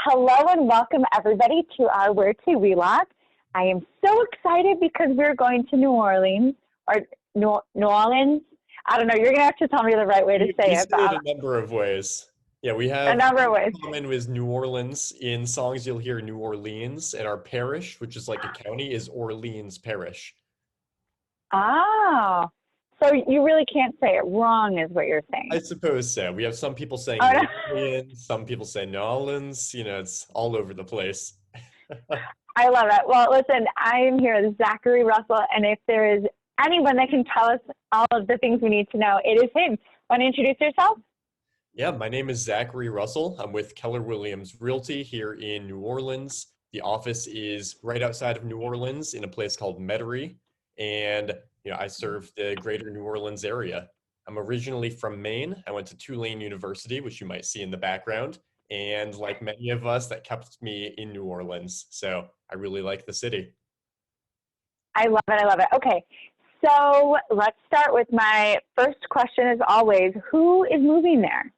Hello and welcome everybody to our Where to Vlog. I am so excited because we're going to New Orleans, or New Orleans. I don't know, you're going to have to tell me the right way to say We it. say it a number of ways. Yeah, we A have number of ways. common with New Orleans. In songs, you'll hear New Orleans, and our parish, which is like a county, is Orleans Parish. Oh, so you really can't say it wrong is what you're I saying. suppose so. We have some people saying Oh, New no. Orleans, some people say New Orleans. It's all over the place. I love it. Well, listen, I am here with Zachary Russell, and if there is anyone that can tell us all of the things we need to know, it is him. Want to introduce yourself? Yeah, my name is Zachary Russell. I'm with Keller Williams Realty here in New Orleans. The office is right outside of New Orleans in a place called Metairie, and I serve the greater New Orleans area. I'm originally from Maine. I went to Tulane University, which you might see in the background, and like many of us, that kept me in New Orleans. So I really like the city. I love it. I love it. Okay. So let's start with my first question as always. Who is moving there?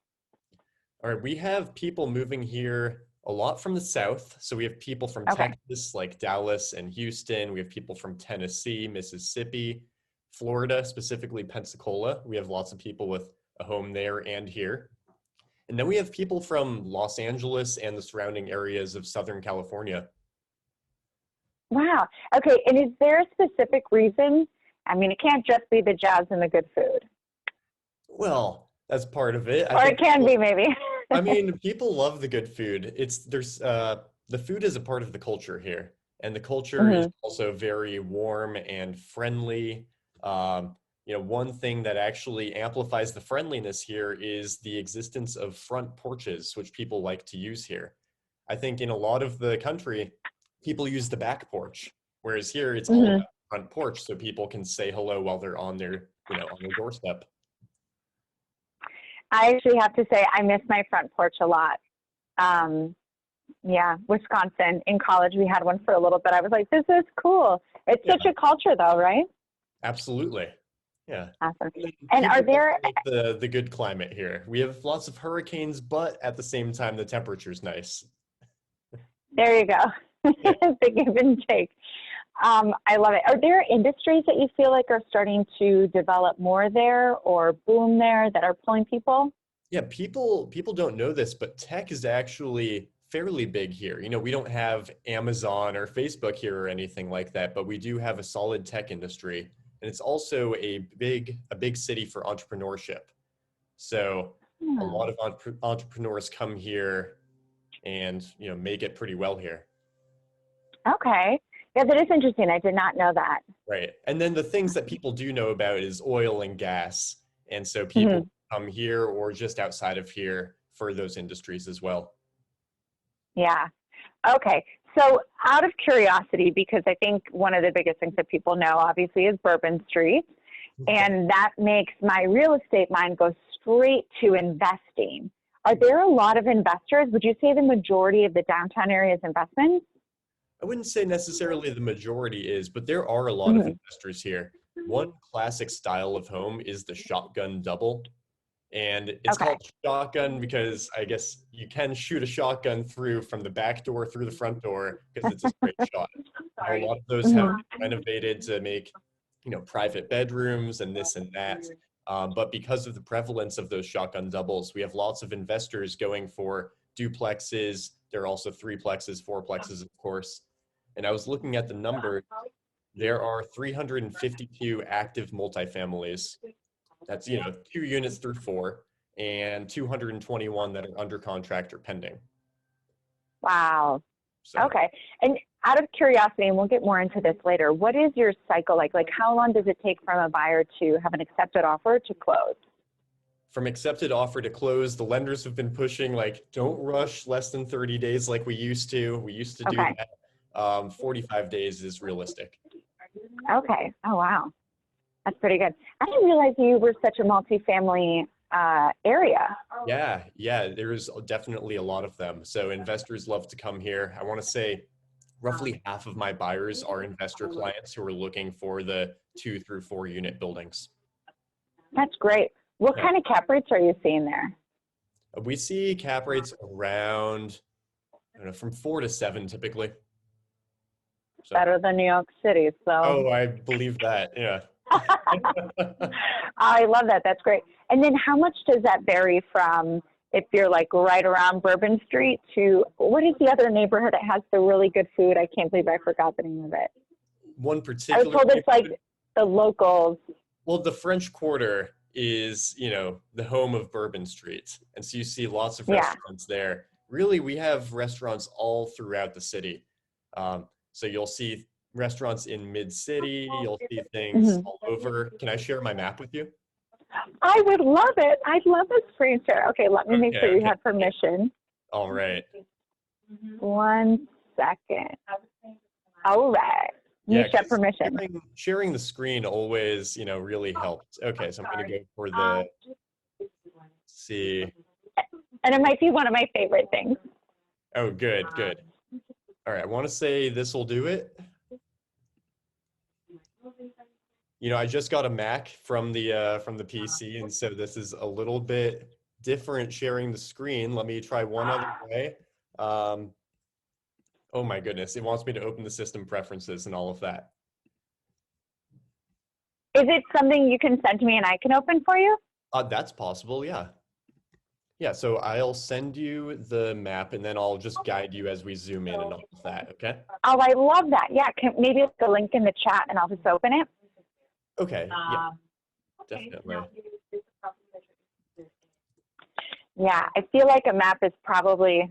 All right, we have people moving here a lot from the South. So we have people from Okay. Texas, like Dallas and Houston. We have people from Tennessee, Mississippi, Florida, specifically Pensacola. We have lots of people with a home there and here. And then we have people from Los Angeles and the surrounding areas of Southern California. Wow. Okay. And is there a specific reason? I mean, it can't just be the jazz and the good food. Well, that's part of it. I Or it think can people, be maybe. I mean, people love the good food. The food is a part of the culture here, and the culture is Hmm. also very warm and friendly. One thing that actually amplifies the friendliness here is the existence of front porches, which people like to use here. I think in a lot of the country, people use the back porch, whereas here it's all Hmm. about the front porch, so people can say hello while they're on their doorstep. I actually have to say I miss my front porch a lot. Um, yeah, Wisconsin. In college, we had one for a little bit. I was like, this is cool. It's Yeah, such a culture though, right? absolutely. Yeah. Awesome. And then And are people also there, like the good climate here. We have lots of hurricanes, but at the same time, the temperature's nice. there you go. Yeah. The give and take. I love it. Are there industries that you feel like are starting to develop more there or boom there that are pulling people? Yeah, people don't know this, but tech is actually fairly big here. We don't have Amazon or Facebook here or anything like that, but we do have a solid tech industry, and it's also a big city for entrepreneurship. So a Hmm. lot of entrepreneurs come here and make it pretty well here. Okay. Yeah, that is interesting. I did not know that. Right. And then the things that people do know about is oil and gas. And so people Hmm. come here or just outside of here for those industries as well. Yeah. Okay. So, out of curiosity, because I think one of the biggest things that people know, obviously, is Bourbon Street. Okay. And that makes my real estate mind go straight to investing. Are there a lot of investors? Would you say the majority of the downtown area is investments? I wouldn't say necessarily the majority is, but there are a lot of Hmm. investors here. One classic style of home is the shotgun double. And it's Okay. called shotgun because I guess you can shoot a shotgun through from the back door through the front door because it's a straight shot. Now, a lot of those have Hmm. been renovated to make, private bedrooms and this and that. But because of the prevalence of those shotgun doubles, we have lots of investors going for duplexes. There are also threeplexes, fourplexes, of course. And I was looking at the number. There are 352 active multifamilies. That's, 2 units through four, and 221 that are under contract or pending. Wow. So Okay. And out of curiosity, and we'll get more into this later, what is your cycle like? Like, how long does it take from a buyer to have an accepted offer to close? from accepted offer to close, the lenders have been pushing like, don't rush less than 30 days like we used to. We used to do Okay. that. 45 days is realistic. Okay. Oh, wow. That's pretty good. I didn't realize you were such a multifamily area. Yeah, there's definitely a lot of them. So investors love to come here. I want to say roughly half of my buyers are investor clients who are looking for the 2 through 4 unit buildings. That's great. What Yeah. kind of cap rates are you seeing there? We see cap rates around don't know, from 4 to 7 typically. So, Better than New York City. So oh, I believe that. Yeah. I love that. That's great. And then how much does that vary from if you're like right around Bourbon Street to what is the other neighborhood that has the really good food? I can't believe I forgot the name of it. One I was particular told it's like the locals. well, the French Quarter is, the home of Bourbon Street. And so you see lots of Yeah. restaurants there. Really, we have restaurants all throughout the city. So you'll see restaurants in mid-city, you'll see things Hmm. all over. Can I share my map with you? I would love it. I'd love a screen share. Okay, let me make sure Okay, you okay. have permission. All right. 1 second. All right. You Yeah, share because permission. sharing the screen always, really helps. Okay, so I'm going to go for the, let's see. And it might be one of my favorite things. Oh, good, good. All right, I want to say this will do it. I just got a Mac from the PC, and so this is a little bit different sharing the screen. Let me try one other way. Um, oh my goodness, it wants me to open the system preferences and all of that. Is it something you can send to me and I can open for you? That's possible, yeah. Yeah, so I'll send you the map, and then I'll just guide you as we zoom in and all of that, okay? Oh, I love that. Yeah, maybe it's the link in the chat and I'll just open it. Okay, yeah, definitely. Yeah, I feel like a map is probably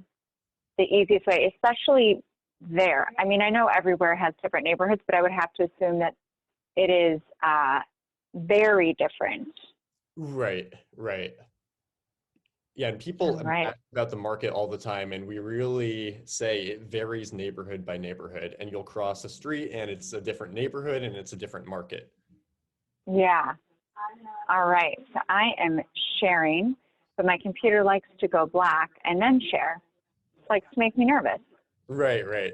the easiest way, especially there. I mean, I know everywhere has different neighborhoods, but I would have to assume that it is very different. Right, right. Yeah, and people Right. ask about the market all the time, and we really say it varies neighborhood by neighborhood. And you'll cross a street, and it's a different neighborhood, and it's a different market. Yeah. All right. So I am sharing, but my computer likes to go black and then share. It likes to make me nervous. Right, right.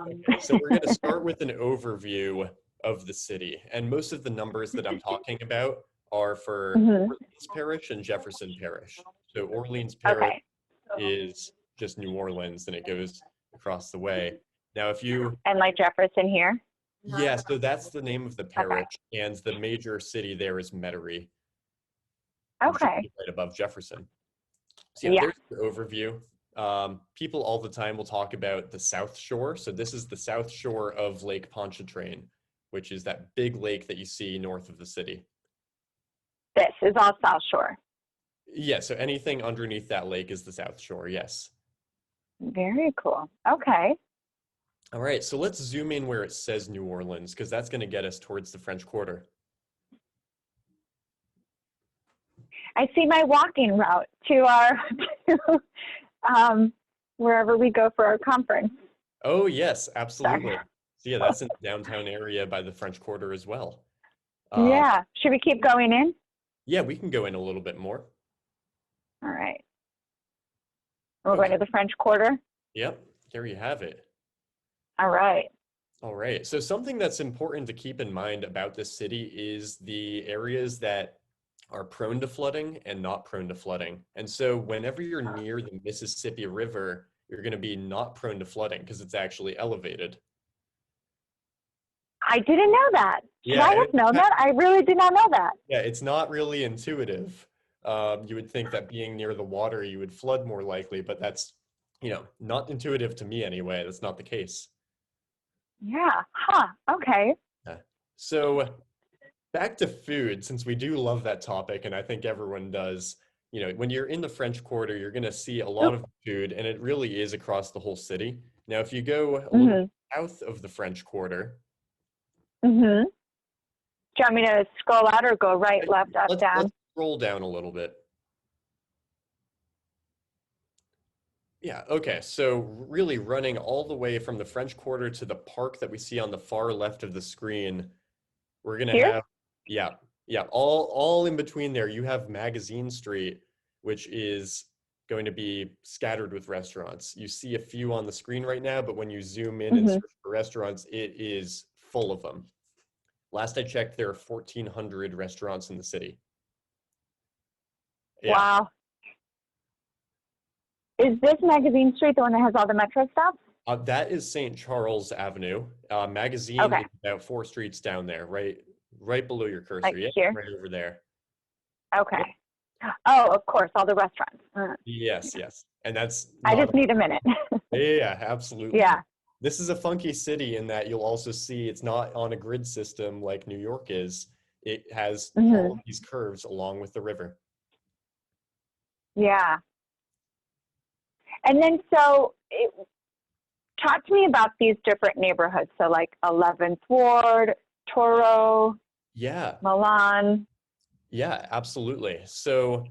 Okay, so we're going to start with an overview of the city, and most of the numbers that I'm talking about are for Orleans Parish and Jefferson Parish. So Orleans Parish Okay. is just New Orleans, and it goes across the way. Now, if you And like Jefferson here? yeah, so that's the name of the Okay. parish, and the major city there is Metairie, which should Okay. be right above Jefferson. So yeah, Yeah. there's the overview. People all the time will talk about the South Shore. So this is the South Shore of Lake Pontchartrain, which is that big lake that you see north of the city. This is all South Shore. Yeah, so anything underneath that lake is the South Shore, yes. Very cool. Okay. All right, so let's zoom in where it says New Orleans, because that's going to get us towards the French Quarter. I see my walking route to our wherever we go for our conference. Oh, yes, absolutely. Sorry. So yeah, that's in the downtown area by the French Quarter as well. Yeah. Should we keep going in? Yeah, we can go in a little bit more. All right. We're going to the French Quarter. Yep, there you have it. All right. All right. So something that's important to keep in mind about this city is the areas that are prone to flooding and not prone to flooding. And so whenever you're near the Mississippi River, you're going to be not prone to flooding because it's actually elevated. I didn't know that. Should Yeah, I have known that? I really did not know that. yeah, it's not really intuitive. You would think that being near the water, you would flood more likely, but that's, not intuitive to me anyway. That's not the case. Yeah. Huh. Okay. Yeah. So back to food, since we do love that topic, and I think everyone does, when you're in the French Quarter, you're going to see a lot of food, and it really is across the whole city. Now, if you go a little south of the French Quarter. Mm-hmm. Do you want me to scroll out or go right, left, up, down? Let's scroll down a little bit. Yeah, okay. So really running all the way from the French Quarter to the park that we see on the far left of the screen, we're going to have, yeah, all in between there, you have Magazine Street, which is going to be scattered with restaurants. You see a few on the screen right now, but when you zoom in and search for restaurants, it is full of them. Last I checked, there are 1,400 restaurants in the city. Yeah. Wow. Is this Magazine Street the one that has all the Metro stuff? That is St. Charles Avenue. Magazine Okay, is about 4 streets down there, right below your cursor. like Yeah, here. right over there. Yep. Okay. Oh, of course, all the restaurants. Yes, yes. And that's I not just need a minute. yeah, absolutely. Yeah. This is a funky city in that you'll also see it's not on a grid system like New York is. It has all Hmm. of these curves along with the river. Yeah. And then, talk to me about these different neighborhoods. So, like 11th Ward, Toro, Yeah, Milan. yeah, absolutely. So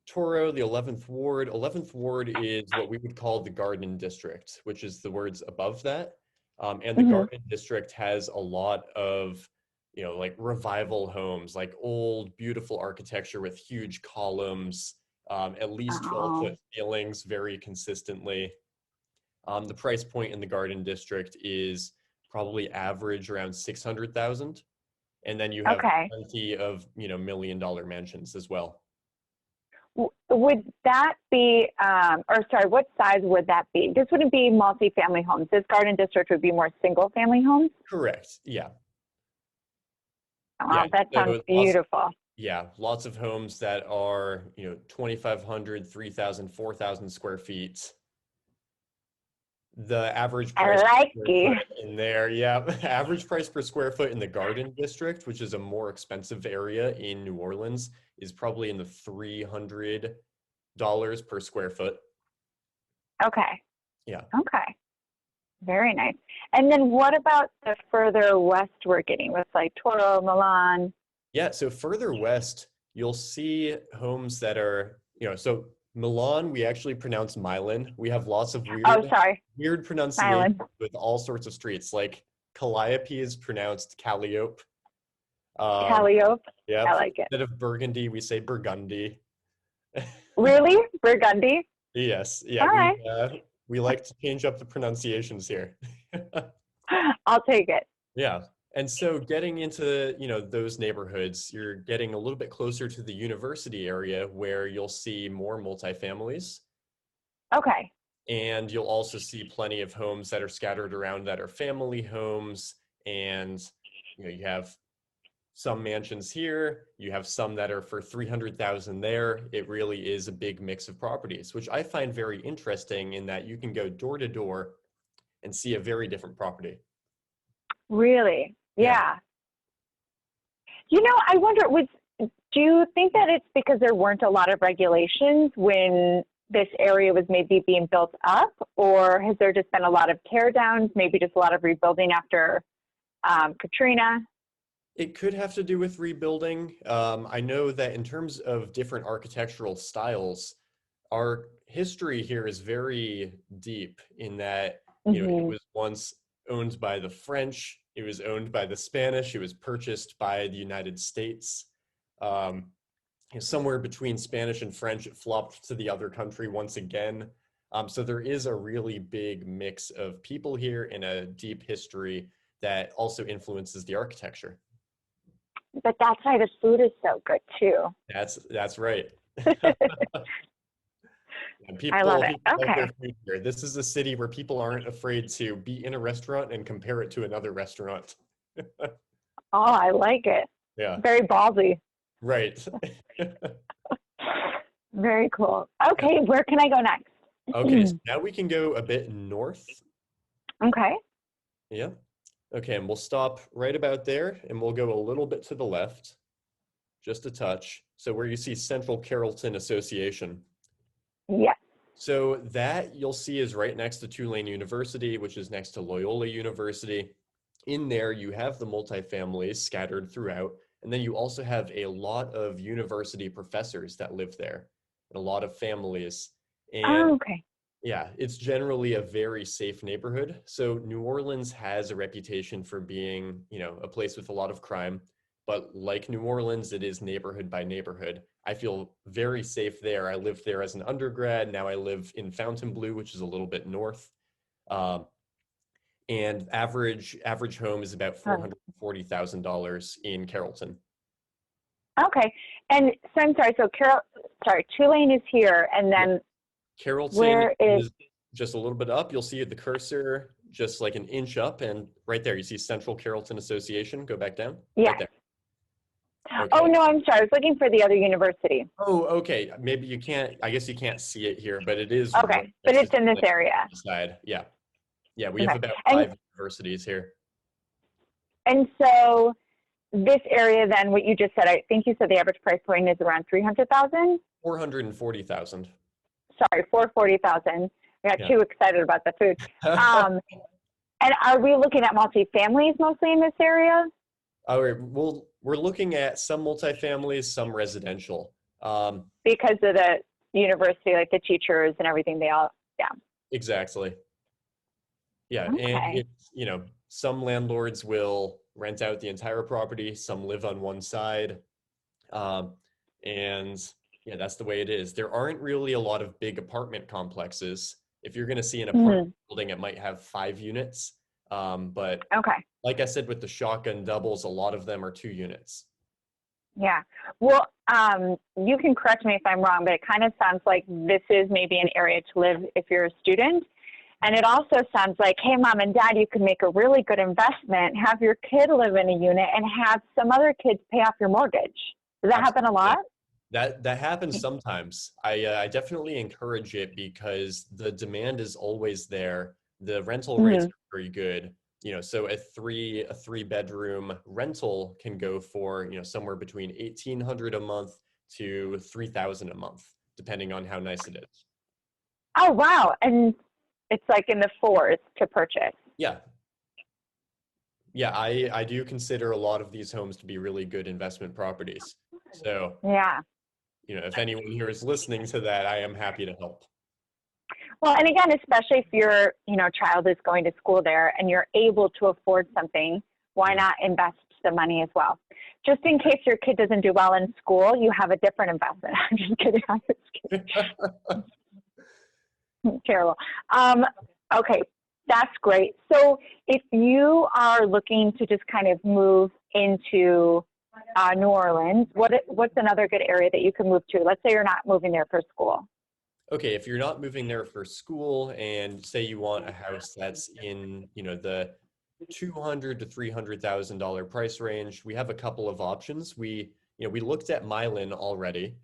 Toro, the 11th Ward. 11th Ward is what we would call the Garden District, which is the words above that. And the Hmm. Garden District has a lot of, like revival homes, like old, beautiful architecture with huge columns, at least 12-foot Oh, ceilings very consistently. The price point in the Garden District is probably average around 600,000. And then you have okay. plenty of, million-dollar mansions as well. Would that be, or sorry, what size would that be? This wouldn't be multifamily homes. This garden district would be more single family homes. Correct. Yeah. Yeah. Wow, that sounds So beautiful. lots of homes that are, 2,500, 3,000, 4,000 square feet. The average I price per like square you. foot in there, yeah. Average price per square foot in the Garden District, which is a more expensive area in New Orleans, is probably in the $300 per square foot. Okay. Yeah. Okay. Very nice. And then what about the further west we're getting with like Toro, Milan? Yeah, so further west, you'll see homes that are, so Milan, we actually pronounce Milan. We have lots of Oh, sorry, weird pronunciation Milan. with all sorts of streets. Like Calliope is pronounced Calliope. Um, Calliope. yeah, I like it. instead of Burgundy, we say Burgundy. Really? Burgundy? Yes, yeah, All right. we like to change up the pronunciations here. I'll take it. Yeah. And so getting into, those neighborhoods, you're getting a little bit closer to the university area where you'll see more multifamilies. Okay. And you'll also see plenty of homes that are scattered around that are family homes. And, you have some mansions here, you have some that are for 300,000 there. It really is a big mix of properties, which I find very interesting in that you can go door to door and see a very different property. Really? Yeah. Yeah. I wonder, do you think that it's because there weren't a lot of regulations when this area was maybe being built up, or has there just been a lot of tear downs, maybe just a lot of rebuilding after Katrina? It could have to do with rebuilding. I know that in terms of different architectural styles, our history here is very deep in that, it Hmm. was once owned by the French, it was owned by the Spanish, it was purchased by the United States. Um, Somewhere between Spanish and French, it flopped to the other country once again. So there is a really big mix of people here and a deep history that also influences the architecture. But that's why the food is so good too. That's right. And I love people it. love their Okay. food here. This is a city where people aren't afraid to be in a restaurant and compare it to another restaurant. Oh, I like it. Yeah, Very ballsy. right. Very cool. Okay, where can I go next? Okay, so now we can go a bit north. Okay. Yeah. Okay, and we'll stop right about there and we'll go a little bit to the left, just a touch. So where you see Central Carrollton Association. Yes. So that you'll see is right next to Tulane University, which is next to Loyola University. In there, you have the multifamilies scattered throughout, and then you also have a lot of university professors that live there, and a lot of families. And Oh, okay. yeah, it's generally a very safe neighborhood. So New Orleans has a reputation for being, a place with a lot of crime. But like New Orleans, it is neighborhood by neighborhood. I feel very safe there. I lived there as an undergrad. Now I live in Fontainebleau, which is a little bit north. Um, and average home is about Oh, $440,000 in Carrollton. okay. And so I'm sorry. So Tulane is here, and Yeah. then Carrollton Where is, is just a little bit up. You'll see the cursor just like an inch up, and right there you see Central Carrollton Association. Go back down. Right yes. there. Oh, Okay. no, I'm sorry. I was looking for the other university. Oh, okay. Maybe you can't, I guess you can't see it here, but it is right Okay, but next to it's in this the area. side. Yeah. Yeah, we have Okay. about And 5 universities here. so this area then, what you just said, I think you said the average price point is around 300,000? 440,000. Sorry, 440,000. I got Yeah. too excited about the food. Um, and are we looking at multi-families mostly in this area? All right, we're looking at some multifamilies, some residential. Because of the university, like the teachers and everything, they all, yeah. Exactly. Yeah, and Okay. it's, some landlords will rent out the entire property, some live on one side. Um, and yeah, that's the way it is. There aren't really a lot of big apartment complexes. If you're going to see an apartment building, it might have 5 units. But Okay. like I said, with the shotgun doubles, a lot of them are 2 units. Yeah. Well, you can correct me if I'm wrong, but it kind of sounds like this is maybe an area to live if you're a student. And it also sounds like, hey, mom and dad, you could make a really good investment, have your kid live in a unit and have some other kids pay off your mortgage. Does that happen a lot? That happens sometimes. I definitely encourage it because the demand is always there. The rental rates are very good. So a three bedroom rental can go for, somewhere between 1,800 a month to 3,000 a month, depending on how nice it is. Oh, wow. And it's like in the fours to purchase. Yeah. Yeah, I do consider a lot of these homes to be really good investment properties. So, Yeah. if anyone here is listening to that, I am happy to help. Well, and again, especially if your, child is going to school there and you're able to afford something, why not invest the money as well? Just in case your kid doesn't do well in school, you have a different investment. I'm just kidding. I'm just kidding. Terrible. Okay, that's great. So if you are looking to just kind of move into New Orleans, what's another good area that you can move to? Let's say you're not moving there for school. Okay, if you're not moving there for school and say you want a house that's in, the 200 to $300,000 price range, we have a couple of options. We looked at Milan already,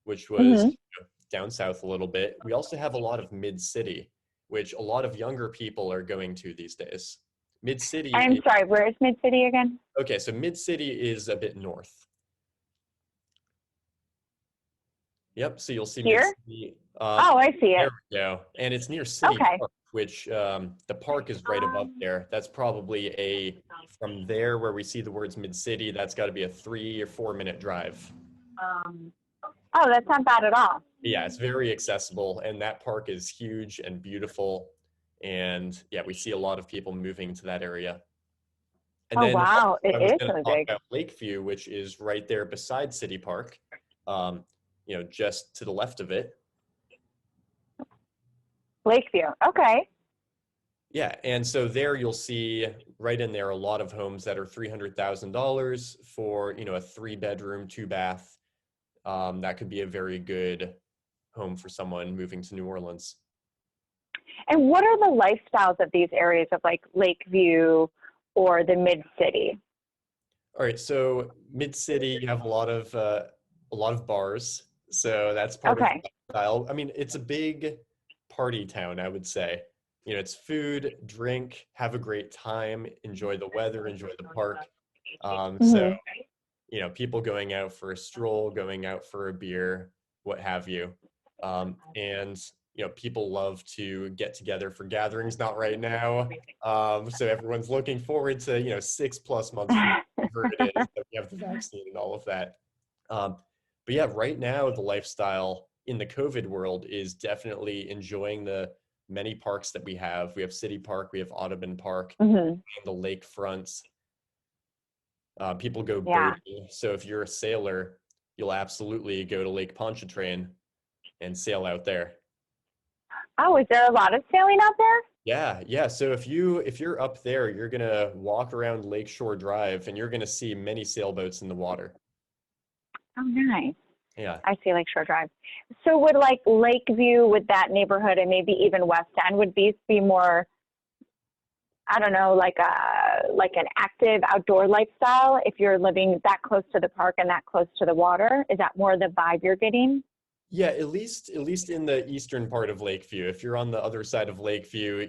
which was down south a little bit. We also have a lot of mid-city, which a lot of younger people are going to these days. Mid-city. I'm sorry, where is Mid-City again? Okay, so mid-city is a bit north. Yep, so you'll see Here? mid-city. Oh, I see There it. we go. And it's near City Okay. Park, which the park is right above there. That's probably from there where we see the words mid-city, that's got to be a 3 or 4 minute drive. Oh, that's not bad at all. Yeah, it's very accessible, and that park is huge and beautiful. And yeah, we see a lot of people moving to that area. And Oh, then wow. I It was is going to really talk big. about Lakeview, which is right there beside City Park, just to the left of it. Lakeview. Okay. Yeah, and so there you'll see right in there a lot of homes that are $300,000 for, a 3 bedroom, 2 bath. That could be a very good home for someone moving to New Orleans. And what are the lifestyles of these areas of like Lakeview or the Mid-City? All right, so mid-city, you have a lot of bars, so that's part of Okay. the style. I mean, it's a big party town, I would say. It's food, drink, have a great time, enjoy the weather, enjoy the park. So, people going out for a stroll, going out for a beer, what have you. And, people love to get together for gatherings, not right now. So everyone's looking forward to, 6+ months from whatever it is that we have the vaccine and all of that. But yeah, right now the lifestyle in the COVID world is definitely enjoying the many parks that we have. We have City Park, we have Audubon Park, and the lakefronts. People go boating. So if you're a sailor, you'll absolutely go to Lake Pontchartrain and sail out there. Oh, is there a lot of sailing out there? Yeah. So if you're up there, you're gonna walk around Lakeshore Drive and you're gonna see many sailboats in the water. Oh, nice. Yeah. I see Lakeshore Drive. So would like Lakeview with that neighborhood and maybe even West End, would these be more, I don't know, like an active outdoor lifestyle if you're living that close to the park and that close to the water? Is that more the vibe you're getting? Yeah, at least in the eastern part of Lakeview. If you're on the other side of Lakeview,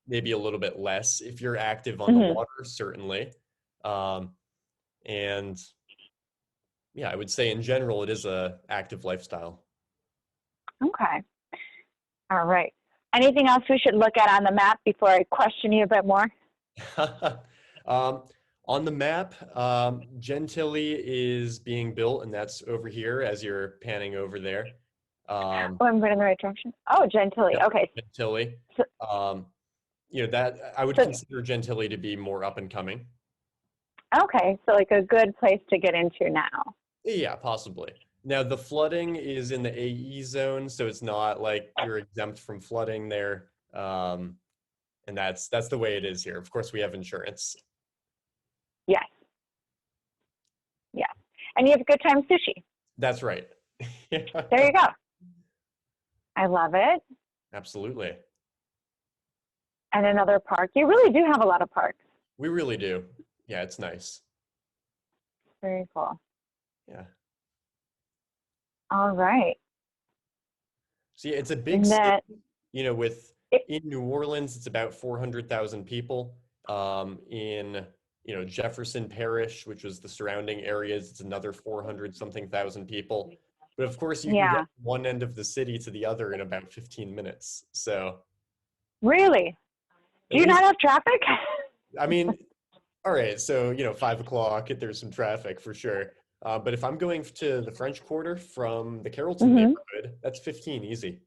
maybe a little bit less. If you're active on the Hmm. water, certainly. Um, and yeah, I would say in general, it is a active lifestyle. Okay. All right. Anything else we should look at on the map before I question you a bit more? Um, on the map, Gentilly is being built, and that's over here as you're panning over there. Oh, I'm going in the right direction. Oh, Gentilly. Yep, Okay. Gentilly. So, Um, that I would so, consider Gentilly to be more up and coming. okay. So like a good place to get into now. Yeah, possibly. Now the flooding is in the AE zone, so it's not like you're exempt from flooding there. And that's the way it is here. Of course, we have insurance. Yes. Yes. And you have a good time sushi. That's right. There you go. I love it. Absolutely. And another park. You really do have a lot of parks. We really do. Yeah, it's nice. Very cool. Yeah. All right. See, it's a big And city, that with it, in New Orleans, it's about 400,000 people. In, Jefferson Parish, which was the surrounding areas, it's another 400 something thousand people. But of course, you can get yeah. from one end of the city to the other in about 15 minutes. So Really? Do at you not least, have traffic? I mean, all right. So, 5 o'clock, there's some traffic for sure. But if I'm going to the French Quarter from the Carrollton Hmm. neighborhood, that's 15 easy.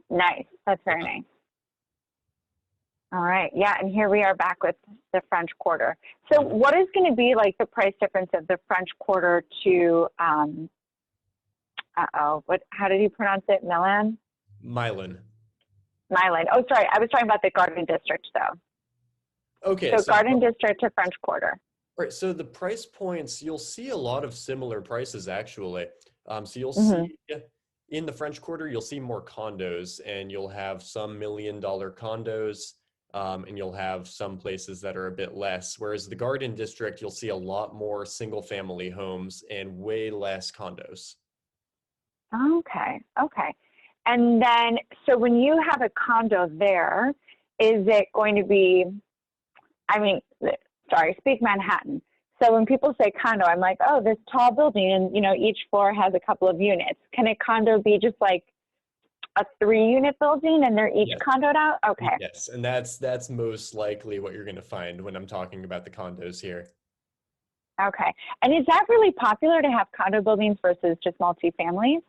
Nice. That's very Yeah. nice. All right. Yeah. And here we are back with the French Quarter. So Mhm. what is going to be like the price difference of the French Quarter to, how did you pronounce it? Milan? Milan. Milan. Oh, sorry. I was talking about the Garden District though. Okay, So so Garden District to French Quarter. right, so the price points, you'll see a lot of similar prices actually. So you'll Hmm. see in the French Quarter, you'll see more condos, and you'll have some $1 million condos, and you'll have some places that are a bit less. Whereas the Garden District, you'll see a lot more single family homes and way less condos. Okay. Okay. And then, so when you have a condo there, is it going to be, I mean, sorry, speak Manhattan. So when people say condo, I'm like, oh, this tall building and, each floor has a couple of units. Can a condo be just like a 3-unit building and they're each Yes. condoed out? Okay. Yes, and that's most likely what you're going to find when I'm talking about the condos here. Okay. And is that really popular to have condo buildings versus just multifamilies?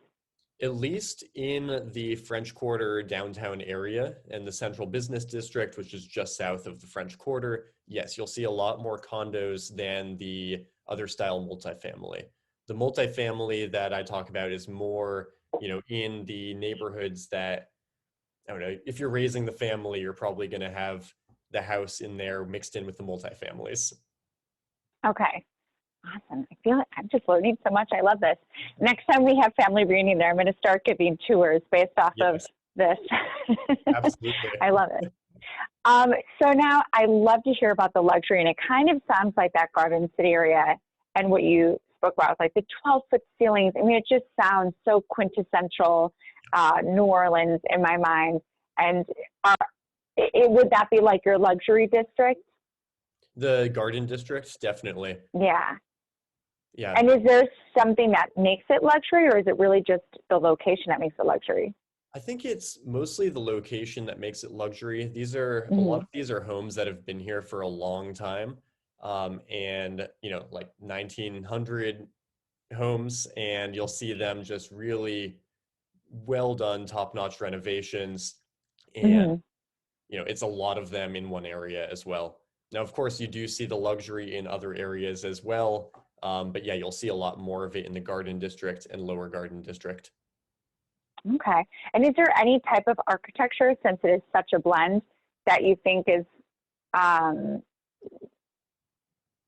At least in the French Quarter downtown area and the Central Business District, which is just south of the French Quarter, yes, you'll see a lot more condos than the other style multifamily. The multifamily that I talk about is more, in the neighborhoods that, I don't know, if you're raising the family, you're probably going to have the house in there mixed in with the multifamilies. Okay. Awesome. I feel like I'm just learning so much. I love this. Next time we have family reunion there, I'm going to start giving tours based off of Yes, this. absolutely. I love it. So now I love to hear about the luxury, and it kind of sounds like that Garden City area and what you spoke about, like the 12-foot ceilings. I mean, it just sounds so quintessential New Orleans in my mind. And would that be like your luxury district? The Garden District, definitely. Yeah. Yeah. And is there something that makes it luxury, or is it really just the location that makes it luxury? I think it's mostly the location that makes it luxury. A lot Hmm. of these are homes that have been here for a long time. And, like 1900 homes, and you'll see them just really well done, top-notch renovations. And, Hmm. it's a lot of them in one area as well. Now, of course, you do see the luxury in other areas as well. But yeah, you'll see a lot more of it in the Garden District and Lower Garden District. Okay. And is there any type of architecture, since it is such a blend, that you think is um,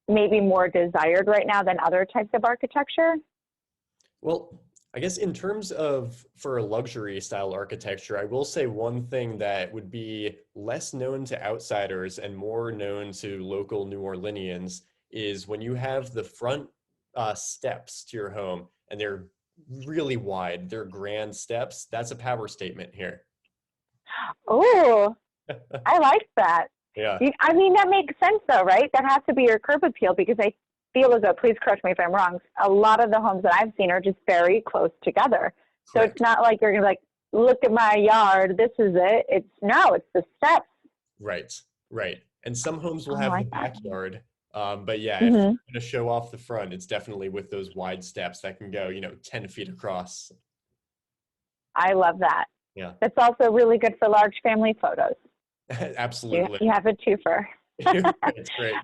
maybe more desired right now than other types of architecture? Well, I guess in terms of for a luxury style architecture, I will say one thing that would be less known to outsiders and more known to local New Orleanians is when you have the front steps to your home and they're really wide, they're grand steps. That's a power statement here. Oh, I like that. Yeah, I mean, that makes sense though, right? That has to be your curb appeal because I feel as though, please correct me if I'm wrong, a lot of the homes that I've seen are just very close together. So it's correct. not like you're going to be like, look at my yard, this is it. It's no, it's the steps. Right, right. And some homes will Oh, I have the like that. backyard. But yeah, if Hmm. you're going to show off the front, it's definitely with those wide steps that can go, 10 feet across. I love that. Yeah, That's also really good for large family photos. You, absolutely. you have a twofer. It's great.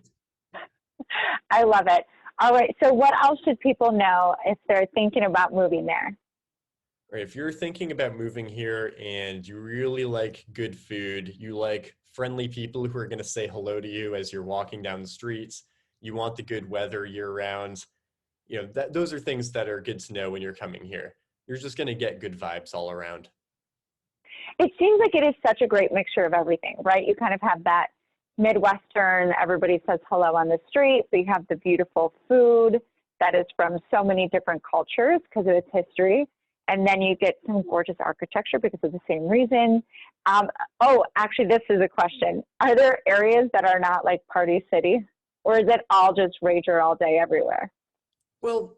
I love it. All right. So, what else should people know if they're thinking about moving there? Right, if you're thinking about moving here and you really like good food, you like friendly people who are going to say hello to you as you're walking down the streets, you want the good weather year round, those are things that are good to know when you're coming here. You're just going to get good vibes all around. It seems like it is such a great mixture of everything, right? You kind of have that Midwestern, everybody says hello on the street, but you have the beautiful food that is from so many different cultures because of its history. And then you get some gorgeous architecture because of the same reason. Um, oh, actually, this is a question. Are there areas that are not like Party City? Or is it all just rager all day everywhere? Well,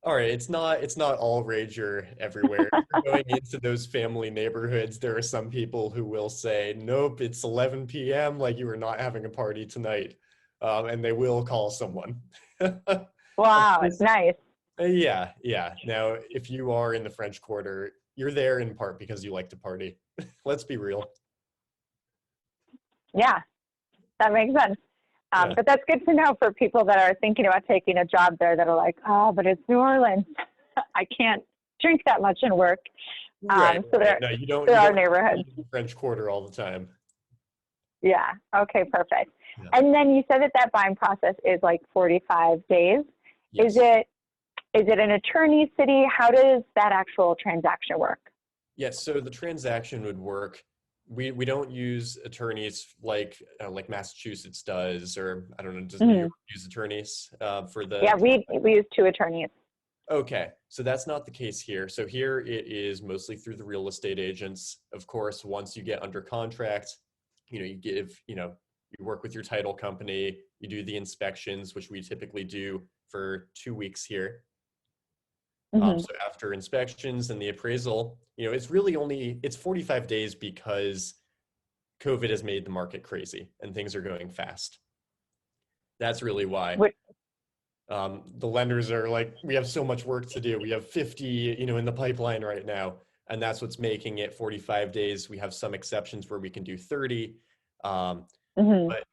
all right, it's not all rager everywhere. If you're going into those family neighborhoods, there are some people who will say, "Nope, it's 11 p.m. Like you are not having a party tonight," and they will call someone. Of Wow, course, nice. yeah, yeah. Now, if you are in the French Quarter, you're there in part because you like to party. Let's be real. Yeah, that makes sense. Yeah. But that's good to know for people that are thinking about taking a job there that are like, oh, but it's New Orleans. I can't drink that much and work. Right, So right. there, No, you don't there you are don't have to be neighborhoods. in the French Quarter all the time. Yeah. Okay, perfect. Yeah. And then you said that that buying process is like 45 days. Is Yes. it is it an attorney city? How does that actual transaction work? Yes, so the transaction would work. We don't use attorneys like Massachusetts does, or I don't know, does New York Mhm. use attorneys for Yeah, the we use two attorneys. Okay, so that's not the case here. So here it is mostly through the real estate agents. Of course, once you get under contract, you work with your title company, you do the inspections, which we typically do for 2 weeks here. Hmm. So after inspections and the appraisal, it's 45 days because COVID has made the market crazy and things are going fast. That's really why. The lenders are like, we have so much work to do. We have 50, in the pipeline right now. And that's what's making it 45 days. We have some exceptions where we can do 30. Um, Hmm. but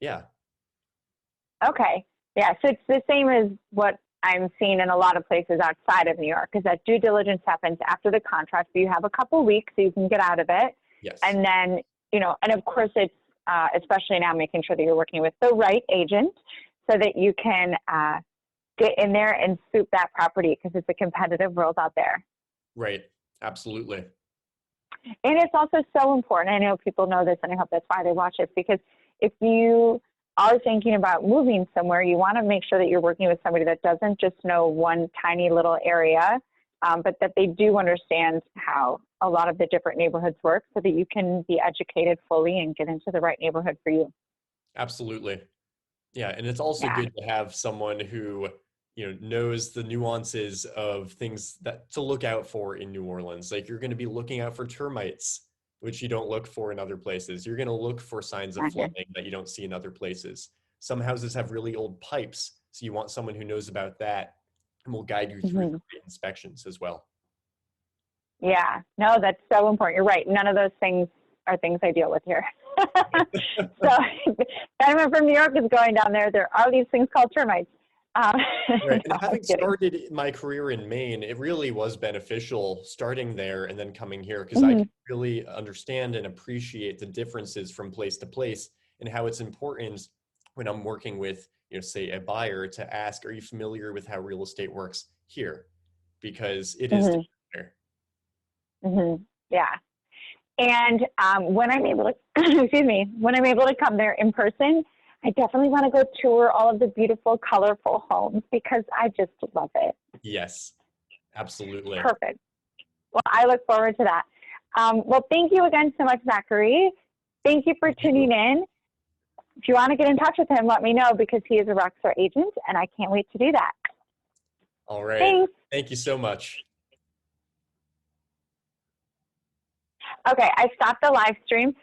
yeah, Okay. Yeah. So it's the same as what I'm seeing in a lot of places outside of New York, is that due diligence happens after the contract. So you have a couple weeks so you can get out of it. yes, And then, and of course it's, especially now making sure that you're working with the right agent so that you can get in there and swoop that property because it's a competitive world out there. right. Absolutely. And it's also so important. I know people know this, and I hope that's why they watch it, because if you are thinking about moving somewhere, you want to make sure that you're working with somebody that doesn't just know one tiny little area, but that they do understand how a lot of the different neighborhoods work so that you can be educated fully and get into the right neighborhood for you. Absolutely. Yeah, and it's also Yeah. good to have someone who, knows the nuances of things that to look out for in New Orleans. Like you're going to be looking out for termites, which you don't look for in other places. You're going to look for signs of Okay. flooding that you don't see in other places. Some houses have really old pipes, so you want someone who knows about that and will guide you through the Hmm. right inspections as well. Yeah. No, that's so important. You're right. None of those things are things I deal with here. So anyone from New York is going down there. There are these things called termites. Um, Right. And no, I'm having kidding. started my career in Maine, it really was beneficial starting there and then coming here because I Hmm. could really understand and appreciate the differences from place to place and how it's important when I'm working with, say, a buyer to ask, are you familiar with how real estate works here? because it is Mhm. there. Yeah. And when I'm able to, excuse me, when I'm able to come there in person, I definitely want to go tour all of the beautiful, colorful homes because I just love it. Yes, absolutely. Perfect. Well, I look forward to that. Well, thank you again so much, Zachary. Thank you for tuning in. If you want to get in touch with him, let me know because he is a Rockstar agent and I can't wait to do that. All right. Thanks. Thank you so much. Okay, I stopped the live stream.